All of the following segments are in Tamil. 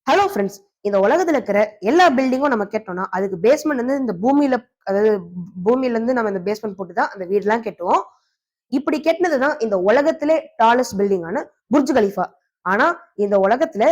ஹலோ ஃப்ரெண்ட்ஸ், இந்த உலகத்துல இருக்கிற எல்லா பில்டிங்கும் நம்ம கேட்டோம்னா அதுக்கு பேஸ்மெண்ட் வந்து இந்த பூமியில, அதாவது பூமியில இருந்து நம்ம இந்த பேஸ்மெண்ட் போட்டு தான் அந்த வீடு எல்லாம் கட்டுவோம். இப்படி கெட்டினதுதான் இந்த உலகத்திலே டாலஸ்ட் பில்டிங்கான புர்ஜ் கலிஃபா. ஆனா இந்த உலகத்துல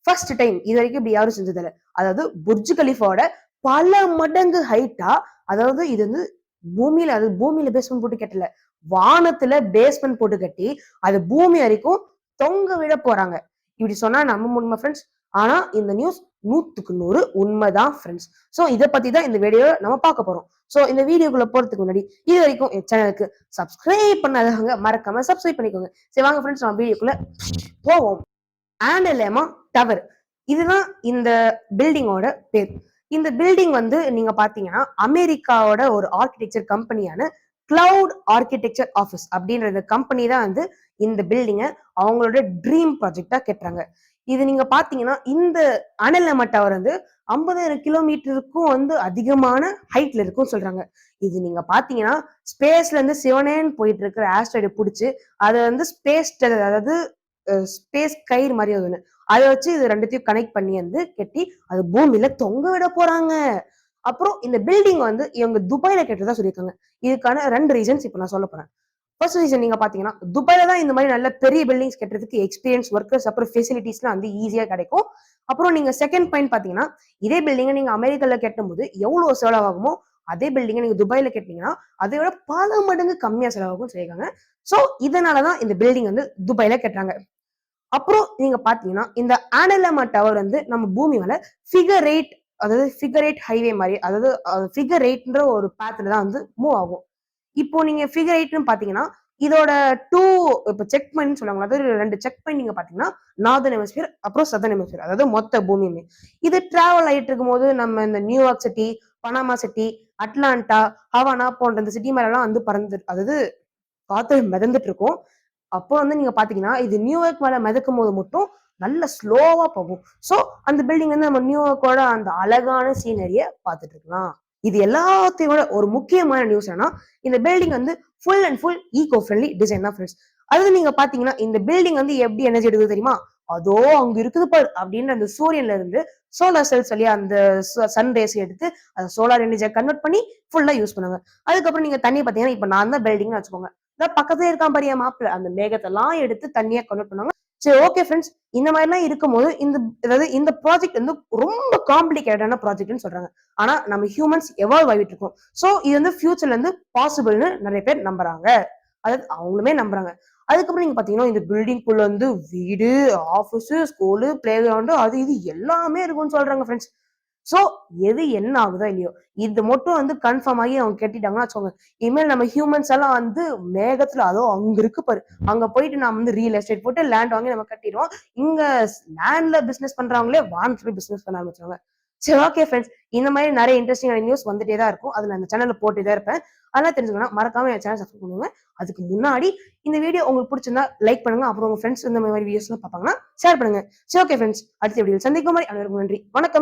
ஃபர்ஸ்ட் டைம் இது வரைக்கும் இப்படி யாரும் செஞ்சதில்ல. அதாவது புர்ஜ் கலிஃபாவோட பல மடங்கு ஹைட்டா, அதாவது இது வந்து பூமியில, அது பூமியில பேஸ்மெண்ட் போட்டு கட்டல, வானத்துல பேஸ்மெண்ட் போட்டு கட்டி அது பூமி வரைக்கும் தொங்க விட போறாங்க. இப்படி சொன்னா நம்ப முடியுமா ஃப்ரெண்ட்ஸ்? ஆனா இந்த நியூஸ் 100க்கு 100 உண்மைதான் ஃப்ரெண்ட்ஸ். சோ இதை பத்தி தான் இந்த வீடியோ நம்ம பார்க்க போறோம். சோ இந்த வீடியோக்குள்ள போறதுக்கு முன்னாடி இது வரைக்கும் என் சேனலுக்கு சப்ஸ்கிரைப் பண்ணாதவங்க மறக்காம சப்ஸ்கிரைப் பண்ணிக்கோங்க. சரி வாங்க ஃப்ரெண்ட்ஸ், நம்ம வீடியோக்குள்ள போவோம். ஆண்டலேமா டவர், இதுதான் இந்த பில்டிங்கோட பேர். இந்த பில்டிங் வந்து நீங்க பாத்தீங்கன்னா அமெரிக்காவோட ஒரு ஆர்கிடெக்சர் கம்பெனியான கிளவுட் ஆர்கிடெக்சர் ஆஃபீஸ் அப்படின்ற கம்பெனி தான் வந்து இந்த பில்டிங்கை அவங்களோட ட்ரீம் ப்ராஜெக்டா கட்டுறாங்க. இது நீங்க பாத்தீங்கன்னா இந்த அனலம டவர் வந்து 50,000 கிலோமீட்டருக்கும் வந்து அதிகமான ஹைட்ல இருக்கும் சொல்றாங்க. இது நீங்க பாத்தீங்கன்னா ஸ்பேஸ்ல இருந்து சிவனேன்னு போயிட்டு இருக்கிற ஆஸ்ட்ராய்டை பிடிச்சி அதை வந்து ஸ்பேஸ், அதாவது ஸ்பேஸ் கயிறு மாதிரி ஒண்ணு, அதை வச்சு இது ரெண்டுத்தையும் கனெக்ட் பண்ணி வந்து கட்டி அது பூமியில தொங்க விட போறாங்க. அப்புறம் இந்த பில்டிங் வந்து இவங்க துபாயில கட்டுறதா சொல்லியிருக்காங்க. இதுக்கான 2 ரீசன்ஸ் இப்ப நான் சொல்ல போறேன். ஃபர்ஸ்ட் ரீசன் நீங்க பாத்தீங்கன்னா துபாயில தான் இந்த மாதிரி நல்ல பெரிய பில்டிங்ஸ் கட்டுறதுக்கு எக்ஸ்பீரியன்ஸ் ஒர்க்கர்ஸ் அப்புறம் ஃபெசிலிட்டிஸ்லாம் வந்து ஈஸியா கிடைக்கும். அப்புறம் நீங்க செகண்ட் பாயிண்ட் பாத்தீங்கன்னா இதே பில்டிங்கை நீங்க அமெரிக்கால கட்டும் போது எவ்வளவு செலவாகுமோ அதே பில்டிங்கை நீங்க துபாயில கட்டினீங்கன்னா அதை விட பல மடங்கு கம்மியா செலவாகும் சொல்லியிருக்காங்க. சோ இதனாலதான் இந்த பில்டிங் வந்து துபாயில கட்டுறாங்க. அப்புறம் நீங்க பாத்தீங்கன்னா இந்த ஆனலமா டவர் வந்து நம்ம பூமி மேல ஃபிகர் எயிட், அதாவது ஃபிகர் எயிட் ஹைவே மாதிரி, அதாவது ஃபிகர் எயிட்ன்ற ஒரு பேத்ல தான் வந்து மூவ் ஆகும். இப்போ நீங்க ஃபிகர் எயிட்னு பாத்தீங்கன்னா இதோட டூ, இப்போ செக் பாயிண்ட் சொல்லுவாங்க, அதாவது 2 செக் பாயிண்ட் நீங்க பாத்தீங்கன்னா நார்தர்ன் ஹெமிஸ்பியர் அப்புறம் சதர்ன் ஹெமிஸ்பியர், அதாவது மொத்த பூமியுமே. இது டிராவல் ஆயிட்டு இருக்கும் போது நம்ம இந்த New York city, Panama city, Atlanta, Havana போன்ற இந்த சிட்டி மேல எல்லாம் வந்து பறந்து, அதாவது காத்து மிதந்துட்டு இருக்கும். அப்போ வந்து நீங்க பாத்தீங்கன்னா இது நியூயார்க் மேல மிதக்கும் போது மட்டும் நல்ல ஸ்லோவா போகும். சோ அந்த பில்டிங் வந்து நம்ம நியூயார்க்கோட அந்த அழகான சீனரிய பார்த்துட்டு இருக்கலாம். இது எல்லாத்தையும் விட ஒரு முக்கியமான நியூஸ் என்னன்னா இந்த பில்டிங் வந்து full and full eco friendly design தான் ஃப்ரெண்ட்ஸ். அது நீங்க பாத்தீங்கன்னா இந்த பில்டிங் வந்து எப்படி எனர்ஜி எடுக்குது தெரியுமா? அதோ அங்க இருக்குது பாரு அப்படின்னு அந்த சூரியன்ல இருந்து சோலார் செல்ஸ் வழியா அந்த சன் ரேஸ் எடுத்து அதை சோலார் எனர்ஜியை கன்வெர்ட் பண்ணி ஃபுல்லா யூஸ் பண்ணுவாங்க. அதுக்கப்புறம் நீங்க தண்ணி பாத்தீங்கன்னா இப்ப நான் தான் பில்டிங்னு வச்சுக்கோங்க, பக்கத்துல இருக்கான் பாரியா மாப்பிள்ள, அந்த மேகத்தெல்லாம் எடுத்து தண்ணியா கன்வெர்ட் பண்ணுவாங்க. சரி ஓகே ஃப்ரெண்ட்ஸ், இந்த மாதிரிலாம் இருக்கும்போது இந்த, அதாவது இந்த ப்ராஜெக்ட் வந்து ரொம்ப காம்ப்ளிகேட்டடான ப்ராஜெக்ட்னு சொல்றாங்க. ஆனா நம்ம ஹியூமன்ஸ் எவால்வ் ஆகிட்டு இருக்கோம். சோ இது வந்து ஃபியூச்சர்ல இருந்து பாசிபிள்னு நிறைய பேர் நம்புறாங்க, அதாவது அவங்களுமே நம்புறாங்க. அதுக்கப்புறம் நீங்க பாத்தீங்கன்னா இந்த பில்டிங் குள்ள வந்து வீடு, ஆபீஸ், ஸ்கூலு, பிளே கிரவுண்டு, அது இது எல்லாமே இருக்கும்னு சொல்றாங்க ஃப்ரெண்ட்ஸ். சோ எது என்ன ஆகுதோ இல்லையோ இது மட்டும் வந்து கன்ஃபார்ம் ஆகி அவங்க கட்டிட்டாங்கன்னா வச்சுக்கோங்க, இனிமேல் நம்ம ஹியூமன்ஸ் எல்லாம் வந்து மேகத்துல, அதோ அங்க இருக்கு பாரு, அங்க போயிட்டு நம்ம வந்து ரியல் எஸ்டேட் போட்டு லேண்ட் வாங்கி நம்ம கட்டிடுவோம். இங்க லேண்ட்ல பிசினஸ் பண்றவங்களே வானத்துல பிசினஸ் பண்ண ஆரம்பிச்சாங்க. சரி ஓகே ஃப்ரெண்ட்ஸ், இந்த மாதிரி நிறைய இன்ட்ரெஸ்டிங்கான நியூஸ் வந்துட்டே தான் இருக்கும். அது நான் இந்த சேனல்ல போட்டே தான் இருப்பேன். அதெல்லாம் தெரிஞ்சுக்கணும் மறக்காம என் சேனல் சப்ஸ்கிரைப் பண்ணுங்க. அதுக்கு முன்னாடி இந்த வீடியோ உங்களுக்கு பிடிச்சிருந்தா லைக் பண்ணுங்க. அப்புறம் உங்க ஃப்ரெண்ட்ஸ் இந்த மாதிரி வீடியோஸ் எல்லாம் பார்ப்பாங்கன்னா ஷேர் பண்ணுங்க. சரி ஓகே ஃப்ரெண்ட்ஸ், அடுத்த வீடியோ சந்திக்கும் மாதிரி அனைவருக்கும் நன்றி, வணக்கம்.